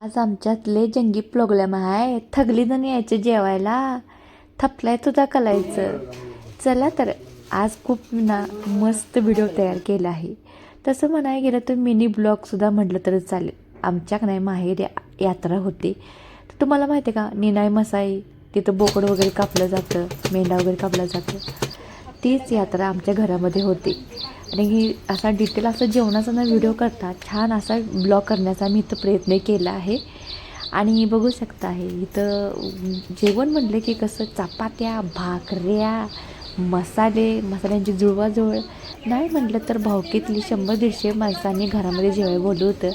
आज आमच्यात लय जंगी प्रोग्राम आहे. थगली जण यायचं जेवायला. थपलाय तुझा कलायचं. चला तर आज खूप ना मस्त व्हिडिओ तयार केला आहे. तसं म्हणायला गेलं तर मिनी ब्लॉगसुद्धा म्हटलं तर चालेल. आमच्याक नाही माहेर यात्रा होती. तर तुम्हाला माहिती आहे का, निनाई मसाई तिथं बोकड वगैरे कापलं जातं, मेंढा वगैरे कापला जातं. तीच यात्रा आमच्या घरामध्ये होती. आणि ही असा डिटेल असं जेवणाचा ना व्हिडिओ करता छान असा ब्लॉग करण्याचा मी इथं प्रयत्न केला आहे. आणि बघू शकता आहे इथं जेवण म्हटलं की कसं चपात्या, भाकऱ्या, मसाल्यांची जुळवाजुळव नाही म्हटलं तर भावकीतली 100-150 माणसांनी घरामध्ये जेवायला बोललं होतं.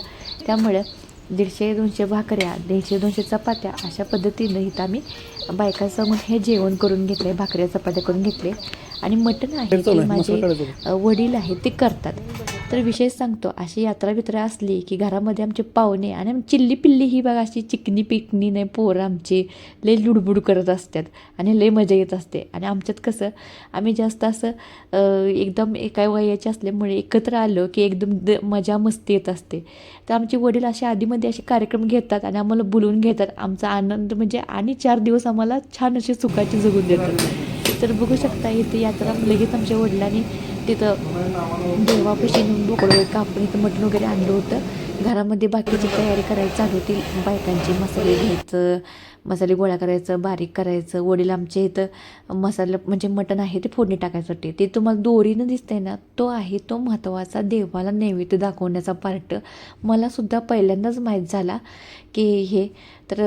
त्यामुळं 150-200 भाकऱ्या, 150-200 चपात्या अशा पद्धतीनं इथं आम्ही बायकांसमोर हे जेवण करून घेतले, भाकऱ्या चपात्या करून घेतले. आणि मटण आहे ते माझे वडील आहेत ते करतात. तर विशेष सांगतो, अशी यात्रा बित्रा असली की घरामध्ये आमचे पाहुणे आणि चिल्ली पिल्ली ही बघा अशी चिकनी पिकनी नाही पोरं आमची लय लुडबुड करत असतात आणि लय मजा येत असते. आणि आमच्यात कसं आम्ही जास्त असं एकदम एका वयाचे असल्यामुळे एकत्र आलं की एकदम मजा मस्ती येत असते. तर आमचे वडील असे आधीमध्ये असे कार्यक्रम घेतात आणि आम्हाला बोलवून घेतात. आमचा आनंद म्हणजे आणि 4 दिवस आम्हाला छान अशी सुखाची जगून देतात. तर बघू शकता इथे यात्रा लगेच आमच्या वडिलांनी तिथं देवापाशी नेऊन बोकडं कापून इथं मटण वगैरे आणलं होतं. घरामध्ये बाकीची तयारी करायची चालू होती. बायकांची मसाले घ्यायचं, मसाले गोळा करायचं, बारीक करायचं. वडील आमचे इथं मसाला म्हणजे मटण आहे ते फोडणी टाकायसाठी. ते तुम्हाला दोरीनं दिसतंय ना, तो आहे तो महत्त्वाचा देवाला नैवेद्य दाखवण्याचा पार्ट. मलासुद्धा पहिल्यांदाच माहीत झाला की हे तर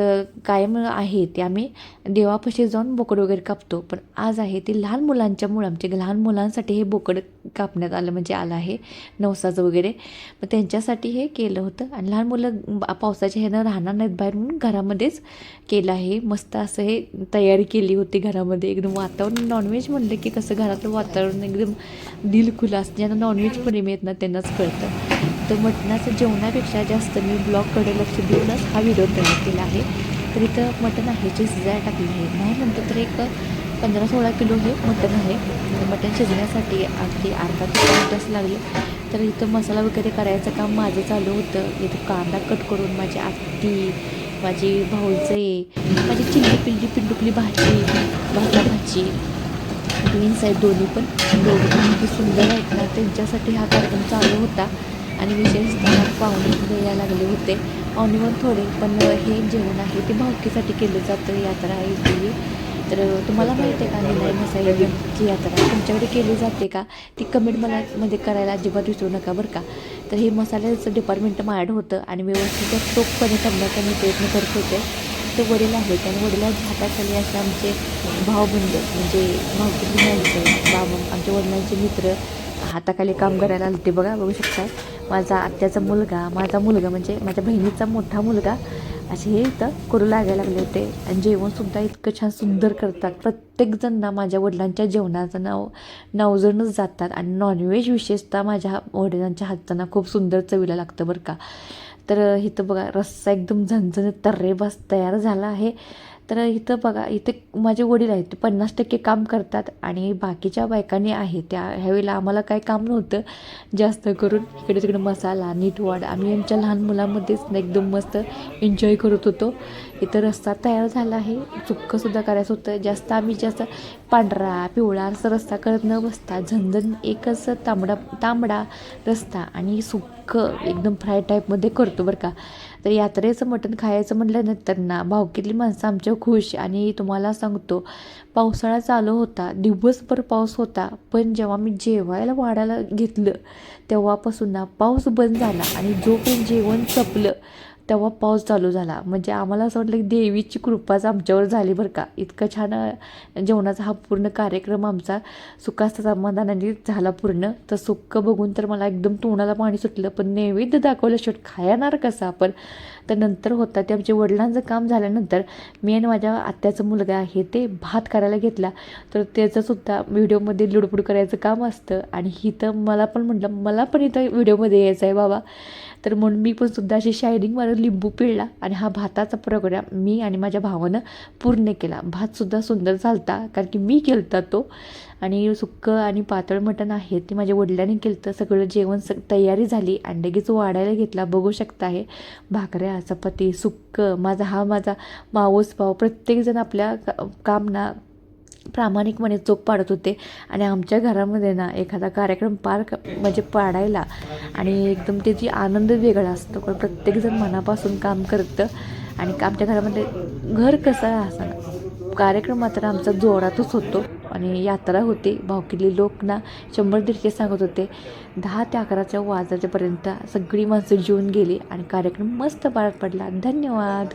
कायम आहे ते आम्ही देवापाशी जाऊन बोकड वगैरे कापतो. पण आज आहे ते लहान मुलांच्यामुळं आमच्या लहान मुलांसाठी हे बोकड कापण्यात आलं म्हणजे आलं आहे नवसाचं वगैरे. मग त्यांच्यासाठी हे केलं होतं. आणि लहान मुलं पावसाच्या ह्यानं राहणार नाहीत बाहेर म्हणून घरामध्येच केलं आहे. मस्त असं हे तयारी केली होती घरामध्ये. एकदम वातावरण नॉनव्हेज म्हणलं की कसं घरातलं वातावरण एकदम दिलखुलास असं. ज्यांना नॉनव्हेज प्रेमी आहेत ना त्यांनाच कळतं. तर मटणाचं जेवणापेक्षा जास्त मी ब्लॉगकडे लक्ष देऊनच हा व्हिडिओ तयार केला आहे. तर इथं मटण आहे जे शिजायला टाकलं आहे. नाही म्हणतं तर एक 15-16 किलो हे मटण आहे. मटण शिजण्यासाठी अगदी अर्धा ते 1 तास लागले. तर इथं मसाला वगैरे करायचं काम माझं चालू होतं. इथं कांदा कट करून माझी आत्ती, माझी भाऊजे, माझी चिल्ली पिल्ली पिंडुकली भाजी, भाजी ट्विन्स आहेत दोन्ही पण. दोघं पण इतकी सुंदर आहेत ना, त्यांच्यासाठी हा कार्यक्रम चालू होता. आणि विशेषतः पाहुणे यायला लागले होते. पाहुणेवर थोडे पण हे जेवण आहे ते भावकीसाठी केलं जातं. यात्रा आहे इथली. तर तुम्हाला माहिती आहे का निनाई मसाईची यात्रा तुमच्याकडे केली जाते का, ती कमेंट मला मध्ये करायला अजिबात विसरू नका बरं का. तर हे मसाल्याचं डिपार्टमेंट माझ्याकडे होतं आणि व्यवस्थित चोखपणे करण्याचा मी प्रयत्न करत होते. तर वडील आहेत आणि वडिलांच्या हाताखाली असे आमचे भावबंद म्हणजे भावकीतली माणसं बाबा आमच्या वडिलांचे मित्र हाताखाली काम करायला आले ते बघू शकता. माझा आत्याचा मुलगा, माझा मुलगा म्हणजे माझ्या बहिणीचा मोठा मुलगा असे हे इथं करू लागायला लागले होते. आणि जेवणसुद्धा इतकं छान सुंदर करतात. प्रत्येकजण ना माझ्या वडिलांच्या जेवणाचं नावजणच जातात. आणि नॉनव्हेज विशेषतः माझ्या वडिलांच्या हाताना खूप सुंदर चवीला लागतं बरं का. तर इथं बघा रस्सा एकदम झणझणीत तर्रेबस तयार झाला आहे. तर इथं बघा इथे माझे वडील आहेत ते 50% काम करतात आणि बाकीच्या बायकांनी आहे त्या ह्यावेळेला आम्हाला काय काम नव्हतं जास्त करून. इकडे तिकडे मसाला नीट वाढ आम्ही आमच्या लहान मुलांमध्येच एकदम मस्त एन्जॉय करत होतो. इथं रस्सा तयार झाला आहे. सुक्कंसुद्धा करायचं होतं. आम्ही जास्त पांढरा पिवळा असं रस्सा करत न बसता झणझण एकच तांबडा रस्सा आणि सुक्कं एकदम फ्राय टाईपमध्ये करतो बरं का. तर यात्रेचं मटण खायचं म्हटल्यानंतर ना भावकीतली माणसं आमच्या खुश. आणि तुम्हाला सांगतो पावसाळा चालू होता, दिवसभर पाऊस होता. पण जेव्हा मी जेवायला वाढायला घेतलं तेव्हापासून ना पाऊस बंद झाला. आणि जोपर्यंत जेवण संपलं तेव्हा पाऊस चालू झाला. म्हणजे आम्हाला असं वाटलं की देवीची कृपाच आमच्यावर झाली बरं का. इतकं छान जेवणाचा हा पूर्ण कार्यक्रम आमचा सुखाचा समाधानाने झाला पूर्ण. तर सुक्क बघून तर मला एकदम तोंडाला पाणी सुटलं. पण नैवेद्य दाखवल्याशिवाय खायणार कसं आपण. तर नंतर होता ते आमच्या वडिलांचं काम झाल्यानंतर मी आणि माझ्या आत्याचा मुलगा आहे ते भात करायला घेतला. तर त्याचंसुद्धा व्हिडिओमध्ये लुडबुड करायचं काम असतं. आणि इथं मला पण म्हटलं मला पण इथं व्हिडिओमध्ये यायचं आहे बाबा. तर म्हणून मी पण सुद्धा अशी शायनिंगवर लिंबू पिळला आणि हा भाताचा प्रोग्राम मी आणि माझ्या भावानं पूर्ण केला. भातसुद्धा सुंदर झालता कारण की मी केलता तो. आणि सुक्कं आणि पातळ मटण आहे ते माझ्या वडिलांनी केलं तर सगळं जेवण तयारी झाली आणि लगेच वाढायला घेतला. बघू शकता आहे भाकऱ्या चपाती सुक्कं माझा मावस भाव प्रत्येकजण आपल्या कामना प्रामाणिकपणे चोख पाडत होते. आणि आमच्या घरामध्ये ना एखादा कार्यक्रम म्हणजे पाडायला आणि एकदम त्याची आनंद वेगळा असतो. कारण प्रत्येकजण मनापासून काम करतं आणि आमच्या घरामध्ये घर कसं असं कार्यक्रम मात्र आमचा जोरातच होतो. आणि यात्रा होती भावकीतली लोक ना 100-150 सांगत होते. 10 ते 11च्या वाजेपर्यंत सगळी माणसं जेवून गेली आणि कार्यक्रम मस्त पार पडला. धन्यवाद.